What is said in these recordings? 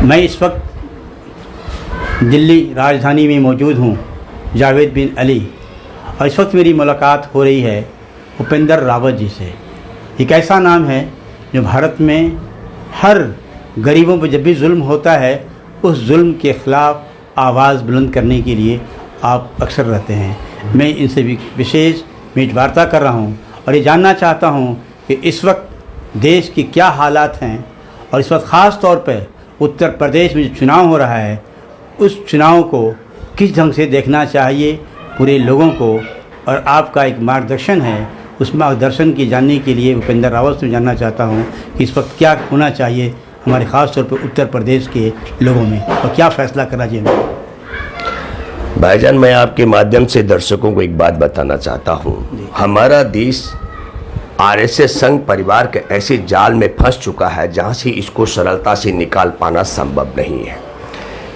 मैं इस वक्त दिल्ली राजधानी में मौजूद हूँ, जावेद बिन अली, और इस वक्त मेरी मुलाकात हो रही है उपेंद्र रावत जी से। एक ऐसा नाम है जो भारत में हर गरीबों पर जब भी जुल्म होता है उस जुल्म के ख़िलाफ़ आवाज़ बुलंद करने के लिए आप अक्सर रहते हैं। मैं इनसे भी विशेष मीट वार्ता कर रहा हूँ और ये जानना चाहता हूँ कि इस वक्त देश की क्या हालात हैं और इस वक्त ख़ास तौर पर उत्तर प्रदेश में जो चुनाव हो रहा है उस चुनाव को किस ढंग से देखना चाहिए पूरे लोगों को, और आपका एक मार्गदर्शन है, उस मार्गदर्शन की जानने के लिए उपेंद्र रावत से जानना चाहता हूँ कि इस वक्त क्या होना चाहिए हमारे ख़ास तौर पर उत्तर प्रदेश के लोगों में और क्या फ़ैसला करना चाहिए। भाईजान, मैं आपके माध्यम से दर्शकों को एक बात बताना चाहता हूँ। हमारा देश आरएसएस संघ परिवार के ऐसे जाल में फंस चुका है जहाँ से इसको सरलता से निकाल पाना संभव नहीं है।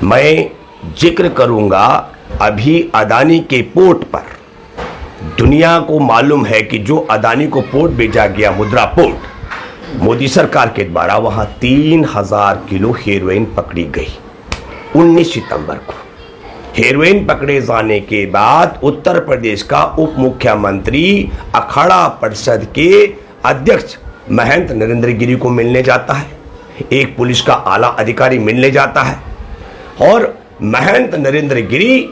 मैं जिक्र करूँगा अभी अदानी के पोर्ट पर। दुनिया को मालूम है कि जो अदानी को पोर्ट भेजा गया, मुद्रा पोर्ट, मोदी सरकार के द्वारा वहाँ 3000 किलो हेरोइन पकड़ी गई 19 सितंबर को। हेरोइन पकड़े जाने के बाद उत्तर प्रदेश का उप मुख्यमंत्री अखाड़ा परिषद के अध्यक्ष महंत नरेंद्र गिरी को मिलने जाता है, एक पुलिस का आला अधिकारी मिलने जाता है और महंत नरेंद्र गिरी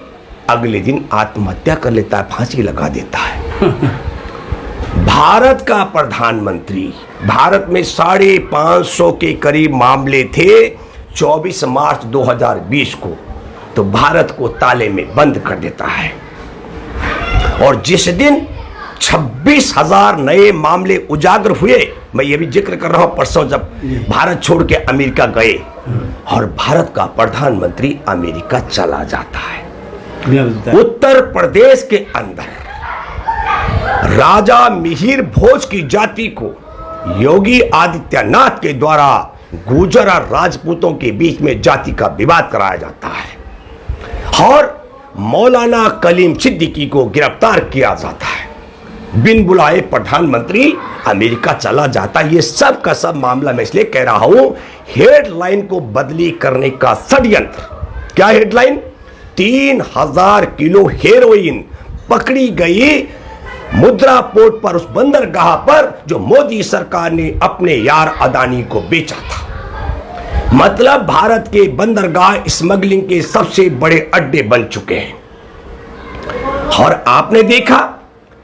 अगले दिन आत्महत्या कर लेता है, फांसी लगा देता है। भारत का प्रधानमंत्री, भारत में 550 के करीब मामले थे 24 मार्च 2020 को, तो भारत को ताले में बंद कर देता है। और जिस दिन 26,000 नए मामले उजागर हुए, मैं ये भी जिक्र कर रहा हूं, परसों जब भारत छोड़ के अमेरिका गए और भारत का प्रधानमंत्री अमेरिका चला जाता है। उत्तर प्रदेश के अंदर राजा मिहिर भोज की जाति को योगी आदित्यनाथ के द्वारा गुर्जर और राजपूतों के बीच में जाति का विवाद कराया जाता है और मौलाना कलीम सिद्दीकी को गिरफ्तार किया जाता है। बिन बुलाए प्रधानमंत्री अमेरिका चला जाता है। ये सब का सब मामला मैं इसलिए कह रहा हूं, हेडलाइन को बदली करने का षड्यंत्र। क्या हेडलाइन? 3000 किलो हेरोइन पकड़ी गई मुद्रा पोर्ट पर, उस बंदरगाह पर जो मोदी सरकार ने अपने यार अदानी को बेचा था। मतलब भारत के बंदरगाह स्मगलिंग के सबसे बड़े अड्डे बन चुके हैं। और आपने देखा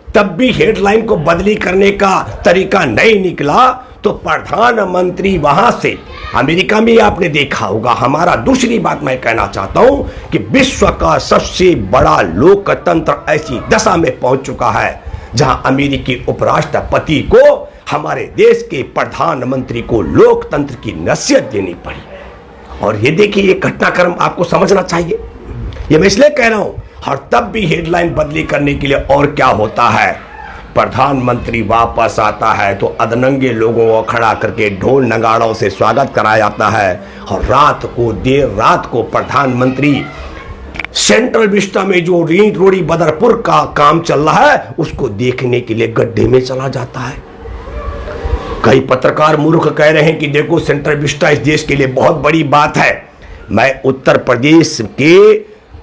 तब भी हेडलाइन को बदली करने का तरीका नहीं निकला, तो प्रधानमंत्री वहां से अमेरिका में आपने देखा होगा। हमारा दूसरी बात मैं कहना चाहता हूं कि विश्व का सबसे बड़ा लोकतंत्र ऐसी दशा में पहुंच चुका है जहां अमेरिकी उपराष्ट्रपति को हमारे देश के प्रधानमंत्री को लोकतंत्र की नसीहत देनी पड़ी। और ये देखिए, ये घटनाक्रम आपको समझना चाहिए। ये मैं इसलिए कह रहा हूं। और तब भी हेडलाइन बदली करने के लिए और क्या होता है, प्रधानमंत्री वापस आता है तो अधनंगे लोगों को खड़ा करके ढोल नगाड़ों से स्वागत कराया जाता है और रात को, देर रात को प्रधानमंत्री सेंट्रल विस्टा में जो रीट रोड़ी बदरपुर का काम चल रहा है उसको देखने के लिए गड्ढे में चला जाता है। कई पत्रकार मूर्ख कह रहे हैं कि देखो सेंट्रल विस्टा इस देश के लिए बहुत बड़ी बात है। मैं उत्तर प्रदेश के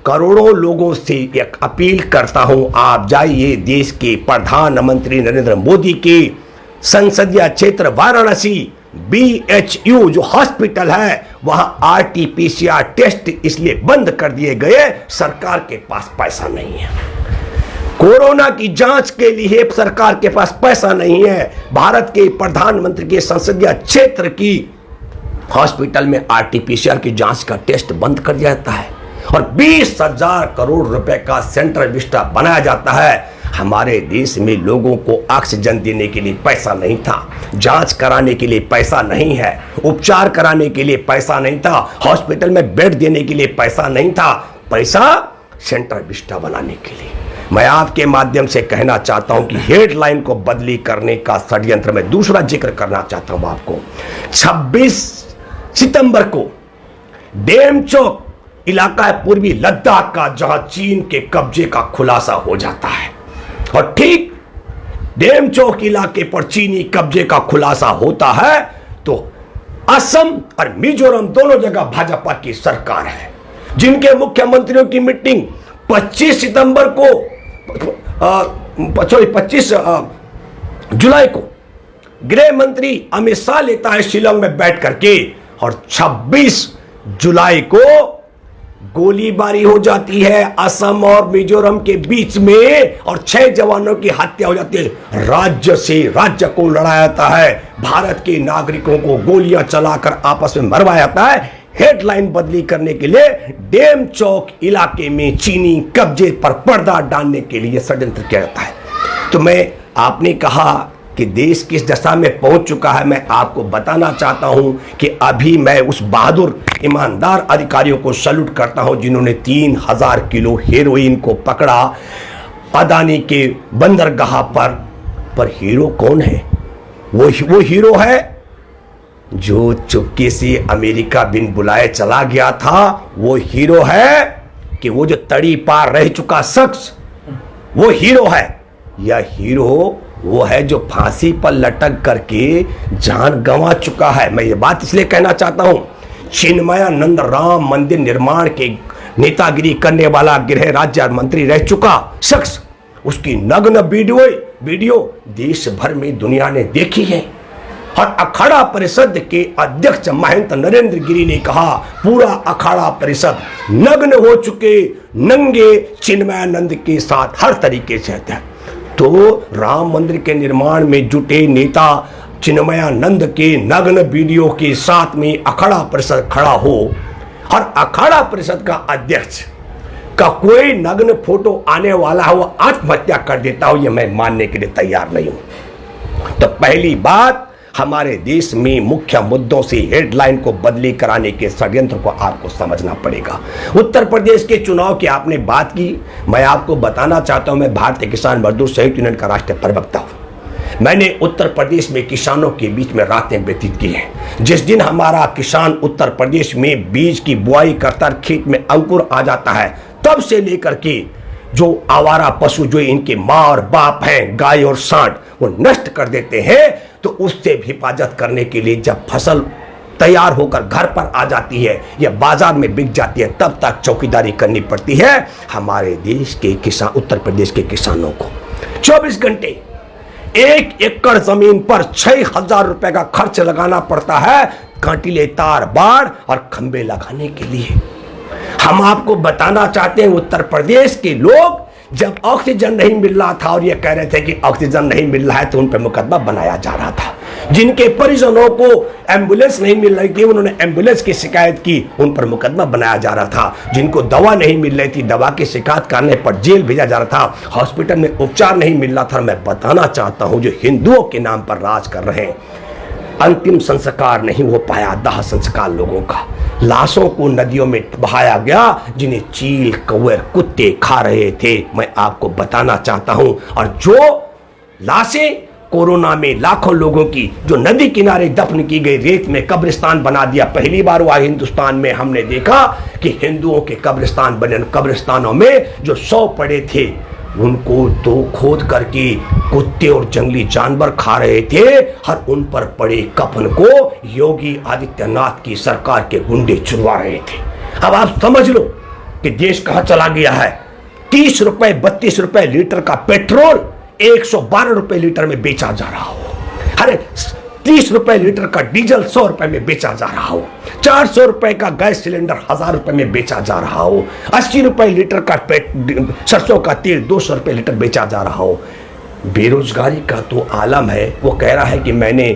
करोड़ों लोगों से एक अपील करता हूं, आप जाइए देश के प्रधानमंत्री नरेंद्र मोदी के संसदीय क्षेत्र वाराणसी BHU जो हॉस्पिटल है वहां RT-PCR टेस्ट इसलिए बंद कर दिए गए, सरकार के पास पैसा नहीं है। कोरोना की जांच के लिए सरकार के पास पैसा नहीं है। भारत के प्रधानमंत्री के संसदीय क्षेत्र की हॉस्पिटल में RT-PCR की जांच का टेस्ट बंद कर दिया जाता है और 20,000 करोड़ रुपए का सेंट्रल विस्टा बनाया जाता है। हमारे देश में लोगों को ऑक्सीजन देने के लिए पैसा नहीं था, जांच कराने के लिए पैसा नहीं है, उपचार कराने के लिए पैसा नहीं था, हॉस्पिटल में बेड देने के लिए पैसा नहीं था, पैसा सेंट्रल विस्टा बनाने के लिए। मैं आपके माध्यम से कहना चाहता हूं कि हेडलाइन को बदली करने का षड्यंत्र में दूसरा जिक्र करना चाहता हूं आपको। 26 सितंबर को डेमचोक इलाका है पूर्वी लद्दाख का, जहां चीन के कब्जे का खुलासा हो जाता है और ठीक डेमचोक इलाके पर चीनी कब्जे का खुलासा होता है तो असम और मिजोरम दोनों जगह भाजपा की सरकार है, जिनके मुख्यमंत्रियों की मीटिंग 25 सितंबर को 25 जुलाई को गृह मंत्री अमित शाह लेता है शिलोंग में बैठ करके, और 26 जुलाई को गोलीबारी हो जाती है असम और मिजोरम के बीच में, और 6 जवानों की हत्या हो जाती है। राज्य से राज्य को लड़ाया जाता है, भारत के नागरिकों को गोलियां चलाकर आपस में मरवाया जाता है। हेडलाइन बदली करने के लिए डेम चौक इलाके में चीनी कब्जे पर पर्दा डालने के लिए षड्यंत्र किया जाता है। तो आपने कहा कि देश किस दशा में पहुंच चुका है, मैं आपको बताना चाहता हूं कि अभी मैं उस बहादुर ईमानदार अधिकारियों को सैल्यूट करता हूं जिन्होंने 3000 किलो हेरोइन को पकड़ा अदानी के बंदरगाह पर हीरो कौन है? वो हीरो है जो चुपके से अमेरिका बिन बुलाए चला गया था। वो हीरो है कि वो जो तड़ी पार रह चुका शख्स वो हीरो है, या हीरो वो है जो फांसी पर लटक करके जान गंवा चुका है। मैं ये बात इसलिए कहना चाहता हूं, चिन्मयानंद राम मंदिर निर्माण के नेतागिरी करने वाला गृह राज्य मंत्री रह चुका शख्स, उसकी नग्न वीडियो देश भर में दुनिया ने देखी है। और अखाड़ा परिषद के अध्यक्ष महंत नरेंद्र गिरी ने कहा पूरा अखाड़ा परिषद नग्न हो चुके नंगे चिन्मयानंद के साथ हर तरीके से है। तो राम मंदिर के निर्माण में जुटे नेता चिन्मयानंद के नग्न वीडियो के साथ में अखाड़ा परिषद खड़ा हो, और अखाड़ा परिषद का अध्यक्ष का कोई नग्न फोटो आने वाला है वो आत्महत्या कर देता हो, ये मैं मानने के लिए तैयार नहीं हूं। तो पहली बात, हमारे देश में मुख्य मुद्दों से हेडलाइन को बदली कराने के षड्यंत्र को आपको समझना पड़ेगा। उत्तर प्रदेश के चुनाव की आपने बात की, मैं आपको बताना चाहता हूं, मैं भारतीय किसान मजदूर संयुक्त यूनियन का राष्ट्रीय प्रवक्ता हूं। मैंने उत्तर प्रदेश में किसानों के बीच में रातें व्यतीत की हैं। जिस दिन हमारा किसान उत्तर प्रदेश में बीज की बुआई करता खेत में अंकुर आ जाता है, तब से लेकर के जो आवारा पशु जो इनके माँ और बाप हैं, गाय और सांड, वो नष्ट कर देते हैं, तो उससे हिफाजत करने के लिए जब फसल तैयार होकर घर पर आ जाती है या बाजार में बिक जाती है, तब तक चौकीदारी करनी पड़ती है हमारे देश के किसान, उत्तर प्रदेश के किसानों को। 24 घंटे 1 एकड़ जमीन पर 6000 रुपए का खर्च लगाना पड़ता है कांटिले तार, बाड़ और खंबे लगाने के लिए। हम आपको बताना चाहते हैं, उत्तर प्रदेश के लोग जब ऑक्सीजन नहीं मिल रहा था और ये कह रहे थे कि ऑक्सीजन नहीं मिल रहा है, तो उन पर मुकदमा बनाया जा रहा था। जिनके परिजनों को एम्बुलेंस नहीं मिल रही थी, उन्होंने एम्बुलेंस की शिकायत की, उन पर मुकदमा बनाया जा रहा था। जिनको दवा नहीं मिल रही थी, दवा की शिकायत करने पर जेल भेजा जा रहा था। हॉस्पिटल में उपचार नहीं मिल रहा था। मैं बताना चाहता हूं, जो हिंदुओं के नाम पर राज कर रहे हैं, अंतिम संस्कार नहीं हो पाया दाह संस्कार लोगों का। लाशों को नदियों में बहाया गया जिन्हें चील कौवे कुत्ते खा रहे थे, मैं आपको बताना चाहता हूं। और जो लाशें कोरोना में लाखों लोगों की जो नदी किनारे दफन की गई, रेत में कब्रिस्तान बना दिया। पहली बार हुआ हिंदुस्तान में हमने देखा कि हिंदुओं के कब्रिस्तान बने। कब्रिस्तानों में जो 100 पड़े थे उनको तो खोद करके कुत्ते और जंगली जानवर खा रहे थे। हर उन पर पड़े कफन को योगी आदित्यनाथ की सरकार के गुंडे चुरवा रहे थे। अब आप समझ लो कि देश कहां चला गया है। 30 रुपए 32 रुपए लीटर का पेट्रोल 112 रुपए लीटर में बेचा जा रहा हो। अरे 30 रुपए लीटर का डीजल 100 रुपए में बेचा जा रहा हो। 400 रुपए का गैस सिलेंडर 1000 रुपए में बेचा जा रहा हो। 80 रुपए लीटर का सरसों का तेल 200 रुपए लीटर बेचा जा रहा हो। बेरोजगारी का तो आलम है। वो कह रहा है कि मैंने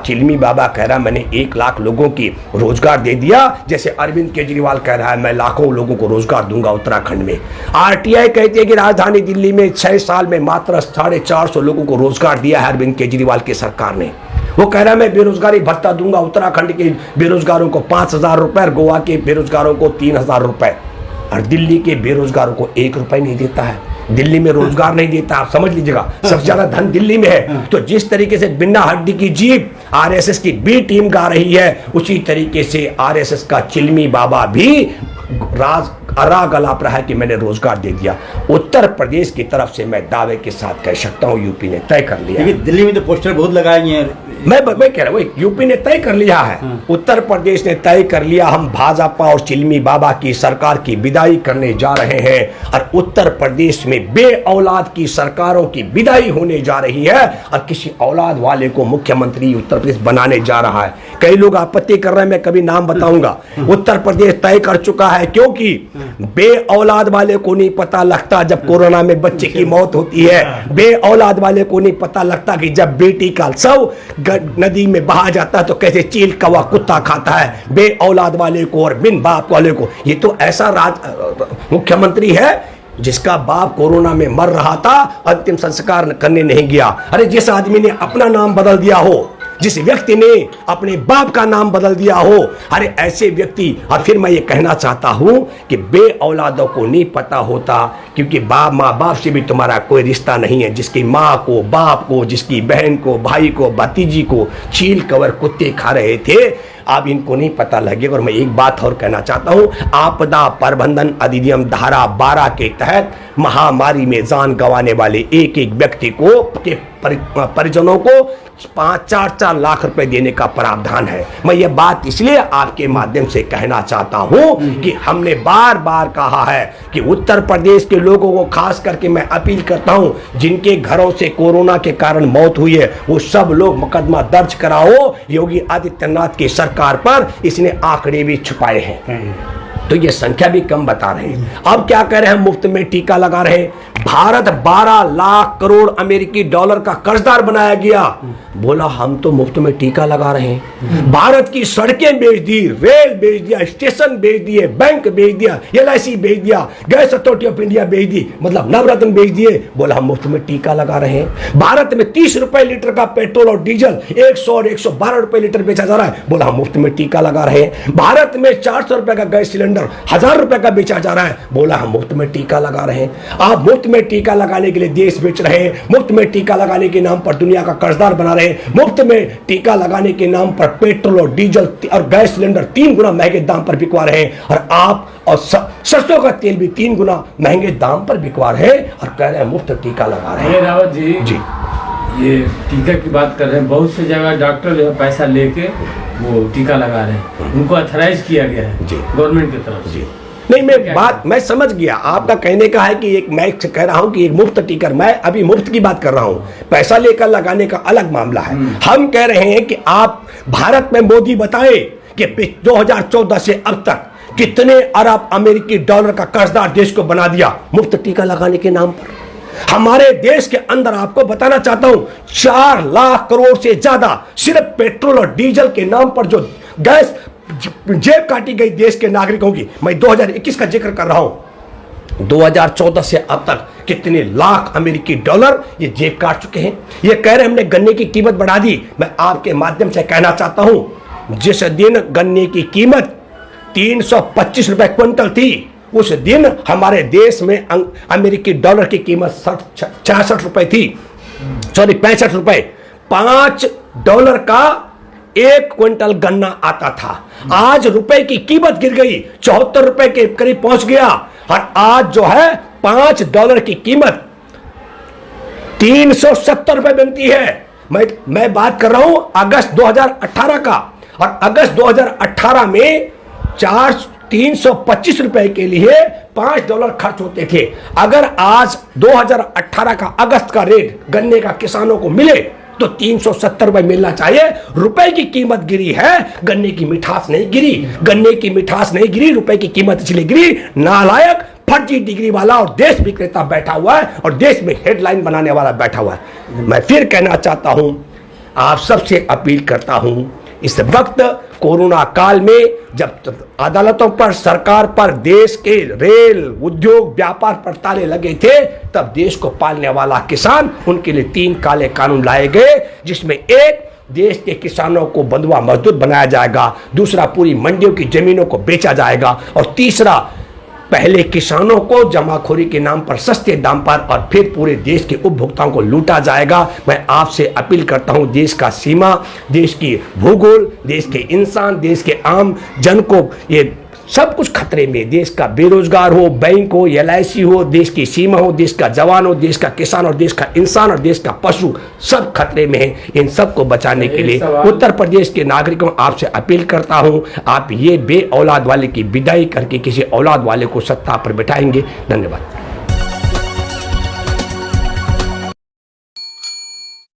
चिलमी बाबा कह रहा है मैंने 1 लाख लोगों की रोजगार दे दिया, जैसे अरविंद केजरीवाल कह रहा है मैं लाखों लोगों को रोजगार दूंगा उत्तराखंड में। आरटीआई कहती है कि राजधानी दिल्ली में 6 साल में मात्र 450 लोगों को रोजगार दिया है अरविंद केजरीवाल की सरकार ने। वो कह रहा है मैं बेरोजगारी भत्ता दूंगा उत्तराखंड के बेरोजगारों को 5000 रुपए और गोवा के बेरोजगारों को 3000 रुपए, और दिल्ली के बेरोजगारों को 1 रुपए नहीं देता है। दिल्ली में रोजगार नहीं देता, आप समझ लीजिएगा। सबसे ज्यादा धन दिल्ली में है। तो जिस तरीके से बिना हड्डी की जीप आरएसएस की बी टीम गा रही है, उसी तरीके से आरएसएस का चिलमी बाबा भी राग अलाप रहा है कि मैंने रोजगार दे दिया। उत्तर प्रदेश की तरफ से मैं दावे के साथ कह सकता हूं यूपी ने तय कर लिया। दिल्ली में तो पोस्टर बहुत लगाए हैं मैं कह रहा हूँ यूपी ने तय कर लिया है, उत्तर प्रदेश ने तय कर लिया, हम भाजपा और चिलमी बाबा की सरकार की विदाई करने जा रहे हैं और उत्तर प्रदेश में बे औलाद की सरकारों की विदाई होने जा रही है और किसी औलाद वाले को मुख्यमंत्री उत्तर प्रदेश बनाने जा रहा है। कई लोग आपत्ति कर रहे हैं, मैं कभी नाम बताऊंगा। उत्तर प्रदेश तय कर चुका है, क्योंकि बे औलाद वाले को नहीं पता लगता जब कोरोना में बच्चे की मौत होती है, बे औलाद वाले को नहीं पता लगता कि जब बेटी का शव नदी में बहा जाता है तो कैसे चील कौवा कुत्ता खाता है। बे औलाद वाले को और बिन बाप वाले को, ये तो ऐसा मुख्यमंत्री है जिसका बाप कोरोना में मर रहा था, अंतिम संस्कार करने नहीं गया। अरे जिस आदमी ने अपना नाम बदल दिया हो, जिस व्यक्ति ने अपने बाप का नाम बदल दिया हो, अरे ऐसे व्यक्ति। और फिर मैं ये कहना चाहता हूं कि बे औलादों को नहीं पता होता, क्योंकि बाप माँ बाप से भी तुम्हारा कोई रिश्ता नहीं है। जिसकी माँ को, बाप को, जिसकी बहन को, भाई को, भतीजी को चील कवर कुत्ते खा रहे थे, अब इनको नहीं पता लगेगा। और मैं एक बात और कहना चाहता हूं, आपदा प्रबंधन अधिनियम धारा 12 के तहत महामारी में जान गंवाने वाले एक एक व्यक्ति को के परिजनों को 4-4 लाख रुपए देने का प्रावधान है। मैं ये बात इसलिए आपके माध्यम से कहना चाहता हूं कि हमने बार बार कहा है कि उत्तर प्रदेश के लोगों को खास करके मैं अपील करता हूं, जिनके घरों से कोरोना के कारण मौत हुई है वो सब लोग मुकदमा दर्ज कराओ। योगी आदित्यनाथ की सरकार पर इसने आंकड़े भी छुपाए हैं, तो ये संख्या भी कम बता रहे हैं। अब क्या कह रहे हैं, मुफ्त में टीका लगा रहे हैं। भारत 12 लाख करोड़ अमेरिकी डॉलर का कर्जदार बनाया गया, बोला हम तो मुफ्त में टीका लगा रहे हैं। भारत की सड़कें बेच दी, रेल बेच दिया, स्टेशन बेच दिए, बैंक बेच दिया, LIC बेच दिया, गैस अथॉरिटी ऑफ इंडिया बेच दी, मतलब नवरत्न बेच दिए, बोला हम मुफ्त में टीका लगा रहे हैं। भारत में 30 रुपए लीटर का पेट्रोल और डीजल 100 और 112 रुपए लीटर बेचा जा रहा है, बोला हम मुफ्त में टीका लगा रहे हैं। भारत में 400 रुपए का गैस सिलेंडर 1000 रुपए का बेचा जा रहा है, बोला हम मुफ्त में टीका लगा रहे हैं। आप मुफ्त में टीका लगाने के लिए देश बेच रहे हैं, मुफ्त में टीका लगाने के नाम पर दुनिया का कर्जदार बना रहे हैं, मुफ्त में टीका लगाने के नाम पर पेट्रोल और डीजल और गैस सिलेंडर 3 गुना महंगे दाम पर बिकवा रहे हैं, और आप और सरसों का तेल भी 3 गुना महंगे दाम पर बिकवा रहे हैं और कह रहे हैं मुफ्त टीका लगा रहे हैं। रावत जी, ये टीका की बात कर रहे हैं, बहुत से जगह डॉक्टर जो है पैसा लेके वो टीका लगा रहे हैं, उनको अथराइज किया गया है गवर्नमेंट की तरफ से। नहीं, मैं समझ गया आपका कहने का है कि एक मैं कह रहा हूं कि एक मुफ्त टीका, मैं अभी मुफ्त की बात कर रहा हूं, पैसा लेकर लगाने का अलग मामला है। हम कह रहे हैं कि आप भारत में मोदी बताए कि 2014 से अब तक कितने अरब अमेरिकी डॉलर का कर्जदार देश को बना दिया मुफ्त टीका लगाने के नाम पर। हमारे देश के अंदर आपको बताना चाहता हूं 4 लाख करोड़ से ज्यादा सिर्फ पेट्रोल और डीजल के नाम पर जो गैस जेब काटी गई देश के नागरिकों की। मैं 2021 का जिक्र कर रहा हूं, 2014 से अब तक कितने लाख अमेरिकी डॉलर ये जेब काट चुके हैं। ये कह रहे हमने गन्ने की कीमत बढ़ा दी। मैं आपके माध्यम से कहना चाहता हूं, जिस दिन गन्ने की कीमत 325 रुपए क्विंटल थी, उस दिन हमारे देश में अमेरिकी डॉलर की कीमत 66 रुपए थी, सॉरी 65 रुपए। $5 का 1 क्विंटल गन्ना आता था। आज रुपए की कीमत गिर गई, 74 रुपए के करीब पहुंच गया, और आज जो है $5 की कीमत 370 रुपए बनती है। मैं बात कर रहा हूं अगस्त 2018 का, और अगस्त 2018 में 325 रुपए के लिए $5 खर्च होते थे। अगर आज 2018 का अगस्त का रेट गन्ने का किसानों को मिले तो 370 रुपए मिलना चाहिए। रुपए की कीमत गिरी है, गन्ने की मिठास नहीं गिरी। गन्ने की मिठास नहीं गिरी, रुपए की कीमत इसलिए गिरी। नालायक, फर्जी डिग्री वाला और देश विक्रेता बैठा हुआ है, और देश में हेडलाइन बनाने वाला बैठा हुआ है। मैं फिर कहना चाहता हूं, आप सबसे अपील करता हूं, इस वक्त कोरोना काल में जब अदालतों पर, सरकार पर, देश के रेल उद्योग व्यापार पर ताले लगे थे, तब देश को पालने वाला किसान, उनके लिए 3 काले कानून लाए गए, जिसमें एक, देश के किसानों को बंधुआ मजदूर बनाया जाएगा, दूसरा पूरी मंडियों की जमीनों को बेचा जाएगा, और तीसरा पहले किसानों को जमाखोरी के नाम पर सस्ते दाम पर और फिर पूरे देश के उपभोक्ताओं को लूटा जाएगा। मैं आपसे अपील करता हूं, देश का सीमा, देश की भूगोल, देश के इंसान, देश के आम जन को ये सब कुछ खतरे में। देश का बेरोजगार हो, बैंक हो, LIC हो, देश की सीमा हो, देश का जवान हो, देश का किसान और देश का इंसान और देश का पशु, सब खतरे में है। इन सब को बचाने के लिए उत्तर प्रदेश के नागरिकों आपसे अपील करता हूं, आप ये बे औलाद वाले की विदाई करके किसी औलाद वाले को सत्ता पर बिठाएंगे। धन्यवाद।